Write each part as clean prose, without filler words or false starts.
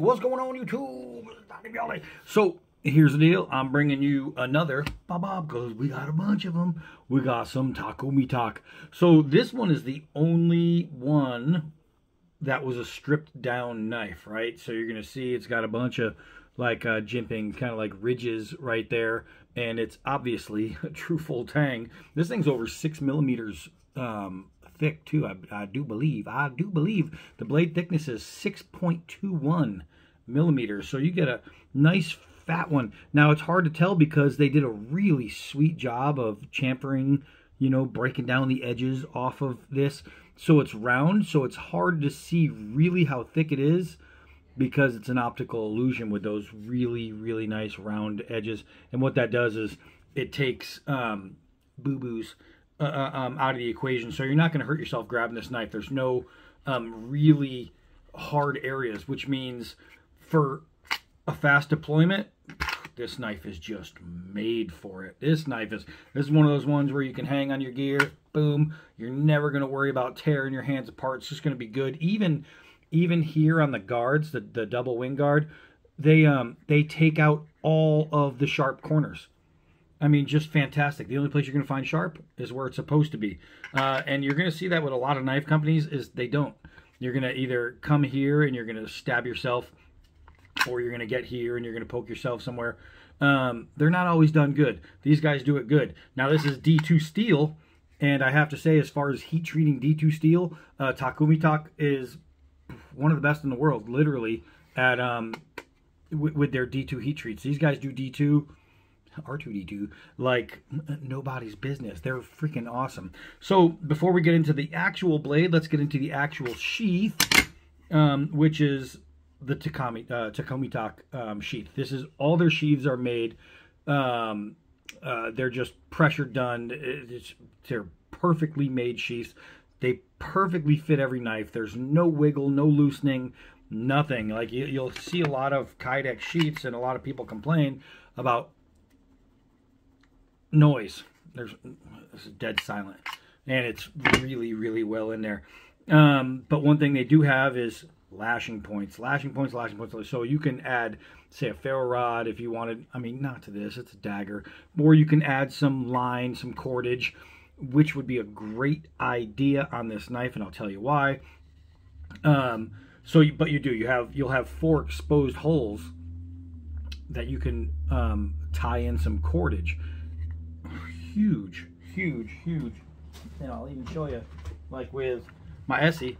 what's going on YouTube? So here's the deal. I'm bringing you another Bob because we got a bunch of them. We got some Takumitak. So this one is the only one that was a stripped down knife, right? So you're gonna see it's got a bunch of like jimping, kind of like ridges right there, and it's obviously a true full tang. This thing's over 6 millimeters thick too. I do believe the blade thickness is 6.21 millimeters, so you get a nice fat one. Now it's hard to tell because they did a really sweet job of chamfering, you know, breaking down the edges off of this, so it's round, so it's hard to see really how thick it is because it's an optical illusion with those really nice round edges. And what that does is it takes boo-boos out of the equation, so you're not going to hurt yourself grabbing this knife. There's no really hard areas, which means for a fast deployment, this knife is just made for it. This is one of those ones where you can hang on your gear, boom, you're never going to worry about tearing your hands apart. It's just going to be good. Even here on the guards, the double wing guard, they take out all of the sharp corners. I mean, just fantastic. The only place you're going to find sharp is where it's supposed to be. And you're going to see that with a lot of knife companies is they don't. You're going to either come here and you're going to stab yourself, or you're going to get here and you're going to poke yourself somewhere. They're not always done good. These guys do it good. Now, this is D2 steel, and I have to say, as far as heat treating D2 steel, Takumitak is one of the best in the world, literally, at with their D2 heat treats. These guys do D2, R2D2, like nobody's business. They're freaking awesome. So before we get into the actual blade, let's get into the actual sheath, which is the Takumitak sheath. This is all their sheaths are made. They're just pressure done. They're perfectly made sheaths. They perfectly fit every knife. There's no wiggle, no loosening, nothing. Like you'll see a lot of Kydex sheaths, and a lot of people complain about noise. It's dead silent, and it's really well in there. But one thing they do have is lashing points. So you can add, say, a ferro rod if you wanted. I mean, not to this, it's a dagger. Or you can add some line, some cordage, which would be a great idea on this knife, and I'll tell you why. But you'll have 4 exposed holes that you can tie in some cordage. Huge. And I'll even show you, like with my Essie,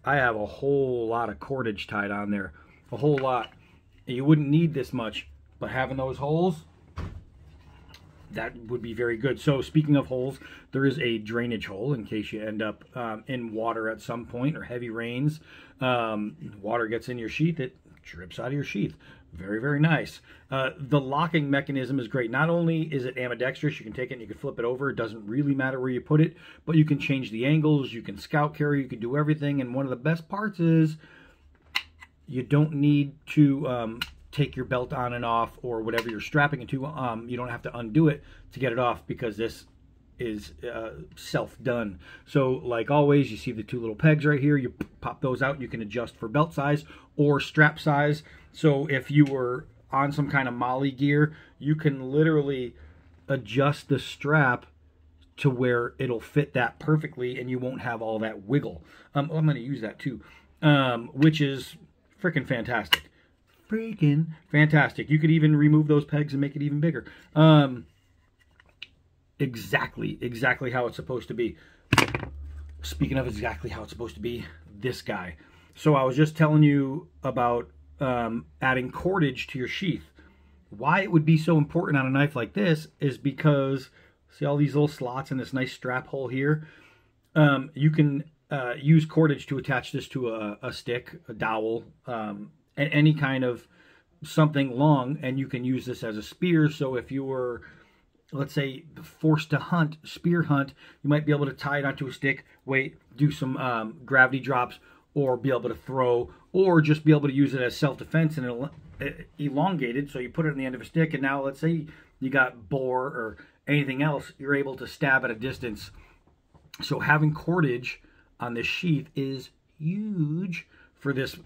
I have a whole lot of cordage tied on there, a whole lot. And you wouldn't need this much, but having those holes, that would be very good. So speaking of holes, there is a drainage hole in case you end up in water at some point, or heavy rains. Water gets in your sheath, it drips out of your sheath. Very nice. The locking mechanism is great. Not only is it ambidextrous, you can take it and you can flip it over. It doesn't really matter where you put it, but you can change the angles, you can scout carry, you can do everything. And one of the best parts is you don't need to take your belt on and off, or whatever you're strapping it to. You don't have to undo it to get it off, because this is self-done. So like always, you see the 2 little pegs right here. You pop those out. You can adjust for belt size or strap size. So if you were on some kind of molly gear, you can literally adjust the strap to where it'll fit that perfectly, and you won't have all that wiggle. I'm going to use that too, which is freaking fantastic. You could even remove those pegs and make it even bigger. Exactly how it's supposed to be. Speaking of exactly how it's supposed to be, this guy. So I was just telling you about adding cordage to your sheath. Why it would be so important on a knife like this is because, see all these little slots in this nice strap hole here? You can use cordage to attach this to a stick, a dowel, and any kind of something long, and you can use this as a spear. So if you were, let's say, forced to hunt, spear hunt, you might be able to tie it onto a stick, wait, do some gravity drops, or be able to throw, or just be able to use it as self-defense and elongated. So you put it on the end of a stick, and now let's say you got boar or anything else, you're able to stab at a distance. So having cordage on this sheath is huge for this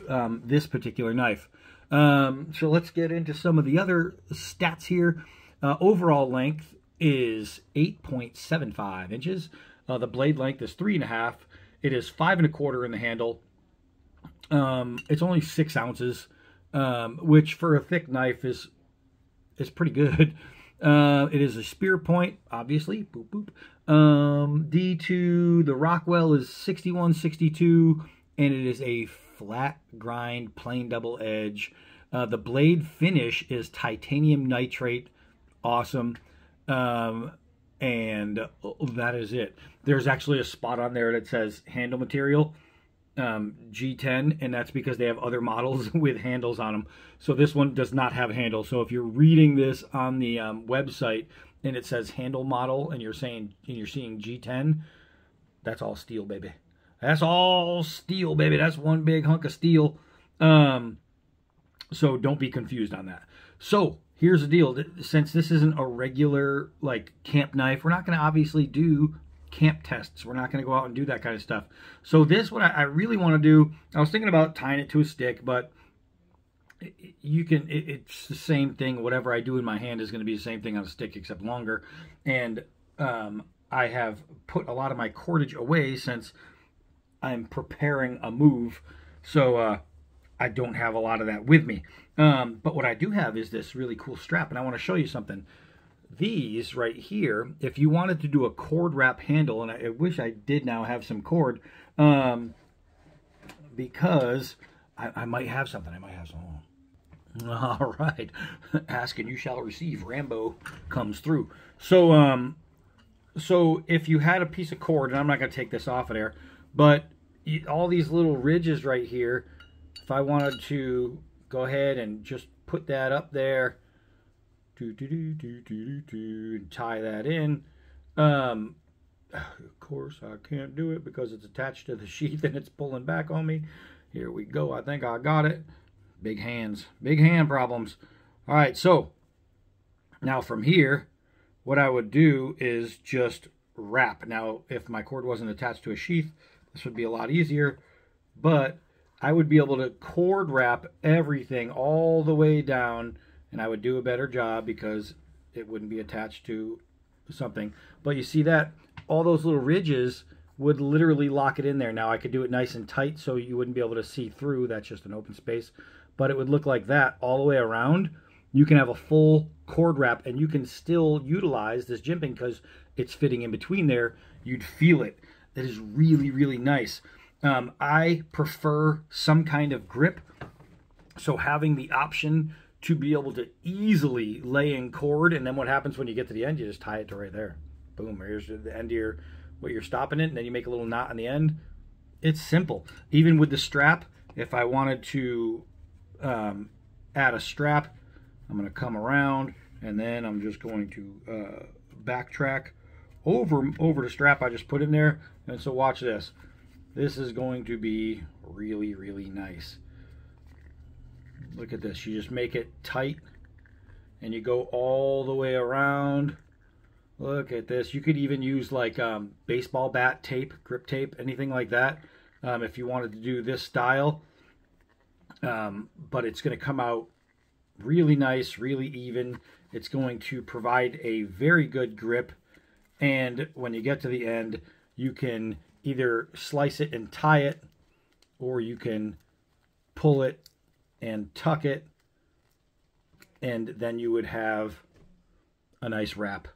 this particular knife. So let's get into some of the other stats here. Overall length is 8.75 inches. The blade length is 3.5. It is 5 1/4 in the handle. It's only 6 ounces, which for a thick knife is pretty good. It is a spear point, obviously. Boop, boop. D2, the Rockwell is 6162, and it is a flat grind, plain double edge. The blade finish is titanium nitrate. Awesome. And that is it. There's actually a spot on there that says handle material. G10, and that's because they have other models with handles on them. So this one does not have handles. So if you're reading this on the website and it says handle model and you're seeing G10, that's all steel, baby. That's all steel, baby. That's one big hunk of steel. So don't be confused on that. So here's the deal. Since this isn't a regular like camp knife, we're not going to obviously do camp tests. We're not going to go out and do that kind of stuff. So this, what I really want to do, I was thinking about tying it to a stick, but you can, it's the same thing. Whatever I do in my hand is going to be the same thing on a stick, except longer. And I have put a lot of my cordage away since I'm preparing a move. So I don't have a lot of that with me. But what I do have is this really cool strap, and I want to show you something. These right here, if you wanted to do a cord wrap handle, and I wish I did now have some cord, because I might have something. I might have some. All right. Ask and you shall receive. Rambo comes through. So, so if you had a piece of cord, and I'm not going to take this off of there, but all these little ridges right here, if I wanted to go ahead and just put that up there, and tie that in. Of course, I can't do it because it's attached to the sheath and it's pulling back on me. Here we go. I think I got it. Big hands. Big hand problems. All right, so now from here, what I would do is just wrap. Now, if my cord wasn't attached to a sheath, this would be a lot easier, but I would be able to cord wrap everything all the way down, and I would do a better job because it wouldn't be attached to something. But you see that? All those little ridges would literally lock it in there. Now I could do it nice and tight so you wouldn't be able to see through. That's just an open space. But it would look like that all the way around. You can have a full cord wrap and you can still utilize this jimping because it's fitting in between there. You'd feel it. That is really, really nice. I prefer some kind of grip. So having the option to be able to easily lay in cord, and then what happens when you get to the end, you just tie it to right there. Boom, here's the end of what you're stopping it, and then you make a little knot on the end. It's simple. Even with the strap, if I wanted to add a strap, I'm going to come around, and then I'm just going to backtrack over the strap I just put in there. And so watch this. This is going to be really, really nice. Look at this. You just make it tight and you go all the way around. Look at this. You could even use like baseball bat tape, grip tape, anything like that if you wanted to do this style. But it's going to come out really nice, really even. It's going to provide a very good grip. And when you get to the end, you can either slice it and tie it, or you can pull it and tuck it, and then you would have a nice wrap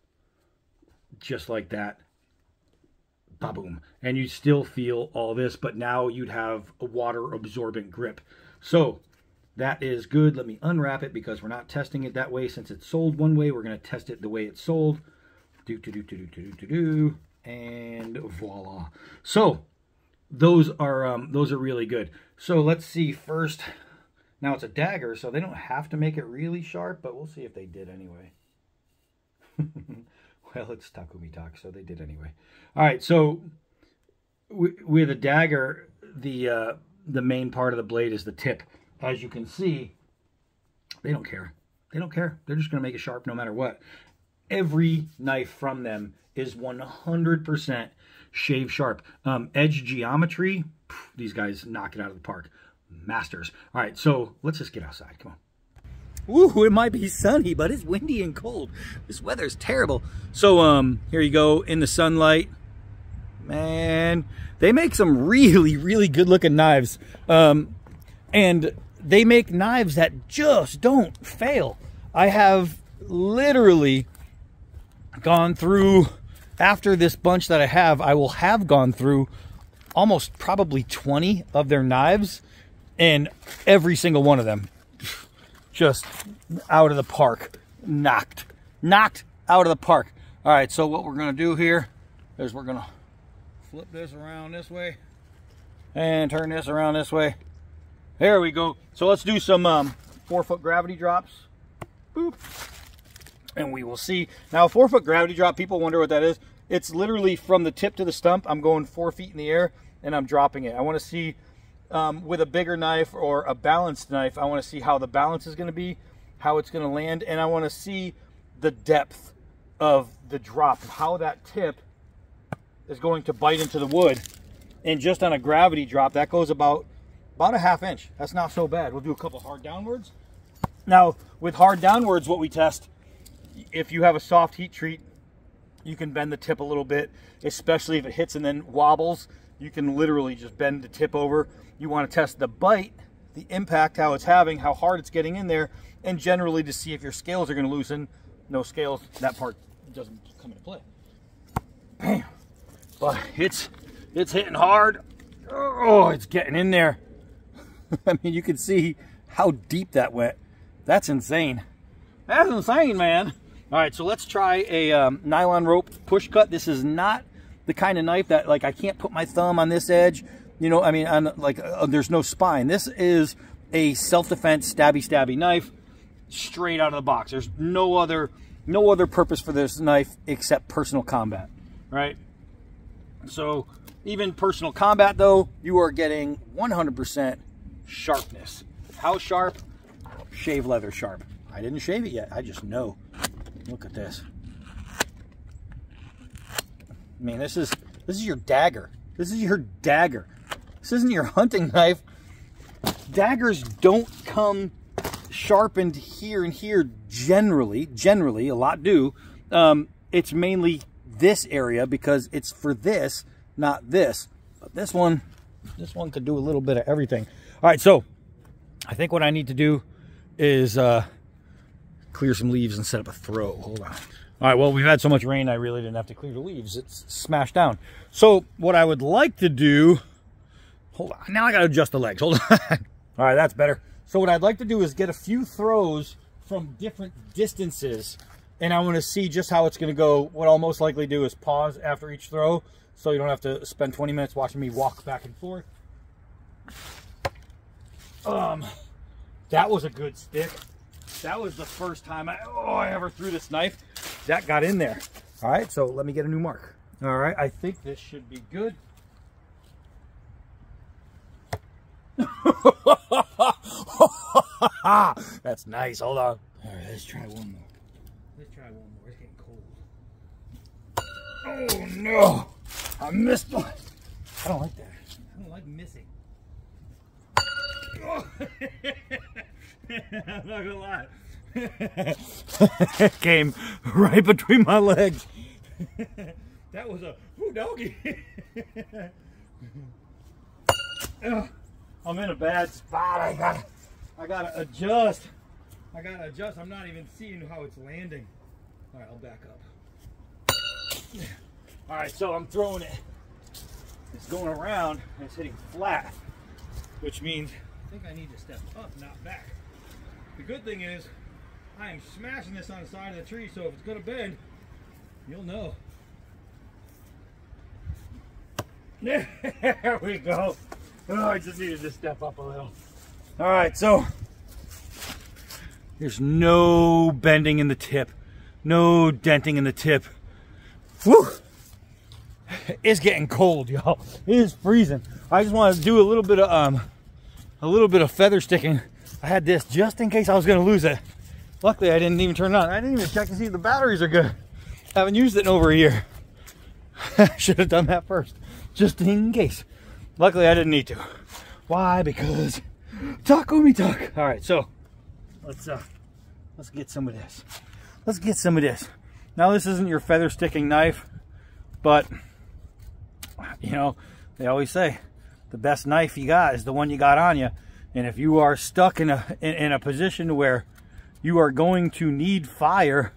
just like that. Ba-boom. And you still feel all this, but now you'd have a water absorbent grip. So that is good. Let me unwrap it because we're not testing it that way. Since it's sold one way, we're going to test it the way it's sold. And voila. So those are really good. So let's see first. Now it's a dagger, so they don't have to make it really sharp, but we'll see if they did anyway. Well, it's Takumitak, so they did anyway. All right, so with a dagger, the main part of the blade is the tip. As you can see, they don't care. They don't care. They're just going to make it sharp no matter what. Every knife from them is 100% shave sharp. Edge geometry, these guys knock it out of the park. masters. All right, so let's just get outside. Come on. Ooh, it might be sunny, but it's windy and cold. This weather's terrible. So here you go in the sunlight. Man, they make some really, really good looking knives. And they make knives that just don't fail. I have literally gone through, after this bunch that I will have gone through almost probably 20 of their knives, and every single one of them just out of the park. Knocked out of the park. All right, so what we're gonna do here is we're gonna flip this around this way and turn this around this way. There we go. So let's do some 4-foot gravity drops. Boop. And we will see. Now, a 4-foot gravity drop, people wonder what that is. It's literally from the tip to the stump. I'm going 4 feet in the air and I'm dropping it. I want to see with a bigger knife or a balanced knife, I want to see how the balance is going to be, how it's going to land, and I want to see the depth of the drop, how that tip is going to bite into the wood. And just on a gravity drop, that goes about a 1/2 inch. That's not so bad. We'll do a couple hard downwards. Now, with hard downwards, what we test, if you have a soft heat treat, you can bend the tip a little bit, especially if it hits and then wobbles. You can literally just bend the tip over. You want to test the bite, the impact, how it's having, how hard it's getting in there, and generally to see if your scales are going to loosen. No scales, that part doesn't come into play. Bam. But it's hitting hard. Oh, it's getting in there. I mean, you can see how deep that went. That's insane. That's insane, man. All right, so let's try a nylon rope push cut. This is not the kind of knife that, like, I can't put my thumb on this edge. You know, I mean, there's no spine. This is a self-defense stabby knife straight out of the box. There's no other purpose for this knife except personal combat, right? So even personal combat, though, you are getting 100% sharpness. How sharp? Shave leather sharp. I didn't shave it yet. I just know. Look at this. I mean, this is your dagger. This is your dagger. This isn't your hunting knife. Daggers don't come sharpened here and here generally. Generally, a lot do. It's mainly this area because it's for this, not this. But this one could do a little bit of everything. All right, so I think what I need to do is clear some leaves and set up a throw. Hold on. All right, well, we've had so much rain, I really didn't have to clear the leaves. It's smashed down. So what I would like to do, hold on, now I gotta adjust the legs, hold on. All right, that's better. So what I'd like to do is get a few throws from different distances, and I wanna see just how it's gonna go. What I'll most likely do is pause after each throw, so you don't have to spend 20 minutes watching me walk back and forth. That was a good stick. That was the first time I ever threw this knife. That got in there. All right, so let me get a new mark. All right, I think this should be good. That's nice. Hold on. All right, let's try one more. Let's try one more. It's getting cold. Oh, no. I missed one. I don't like that. I don't like missing. Oh. I'm not gonna lie. It came right between my legs. That was a ooh, doggy. I'm in a bad spot. I gotta adjust. I'm not even seeing how it's landing. All right, I'll back up. All right, so I'm throwing it. It's going around and it's hitting flat, which means I think I need to step up, not back. The good thing is I am smashing this on the side of the tree, so if it's gonna bend, you'll know. There we go. Oh, I just needed to step up a little. All right, so there's no bending in the tip, no denting in the tip. Woo! It's getting cold, y'all. It is freezing. I just want to do a little bit of feather sticking. I had this just in case I was going to lose it. Luckily, I didn't even turn it on. I didn't even check to see if the batteries are good. I haven't used it in over a year. I should have done that first, just in case. Luckily, I didn't need to. Why? Because Takumitak. All right, so let's get some of this. Let's get some of this. Now, this isn't your feather sticking knife, but you know, they always say the best knife you got is the one you got on you. And if you are stuck in a position where you are going to need fire,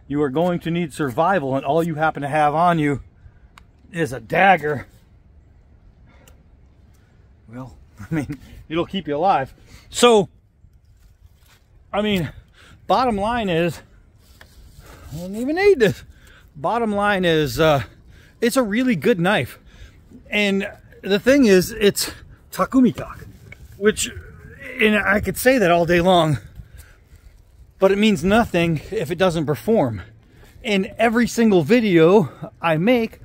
you are going to need survival, and all you happen to have on you is a dagger, well, I mean, it'll keep you alive. So, I mean, bottom line is, I don't even need this. Bottom line is, it's a really good knife. And the thing is, it's Takumitak, which, and I could say that all day long, but it means nothing if it doesn't perform. In every single video I make,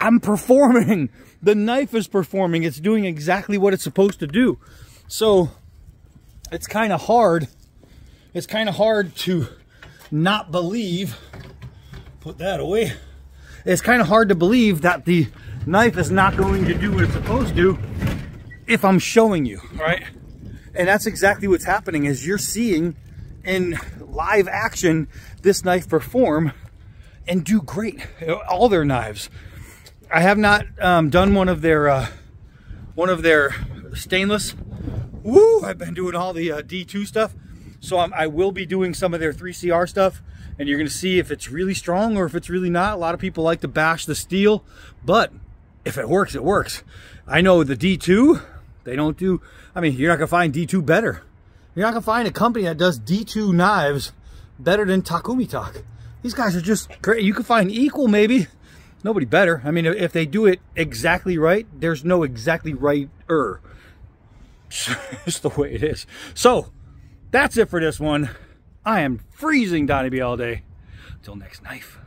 I'm performing. The knife is performing. It's doing exactly what it's supposed to do. So it's kind of hard. It's kind of hard to not believe. Put that away. It's kind of hard to believe that the knife is not going to do what it's supposed to if I'm showing you, right? And that's exactly what's happening, is you're seeing in live action this knife perform and do great. All their knives. I have not done one of their stainless. Woo! I've been doing all the D2 stuff, so I will be doing some of their 3CR stuff, and you're going to see if it's really strong or if it's really not. A lot of people like to bash the steel, but if it works, it works. I know the D2, they don't do, I mean, you're not going to find D2 better. You're not going to find a company that does D2 knives better than Takumitak. These guys are just great. You can find equal, maybe. Nobody better. I mean, if they do it exactly right, there's no exactly right-er. Just the way it is. So, that's it for this one. I am freezing Donnie B all day. Until next knife.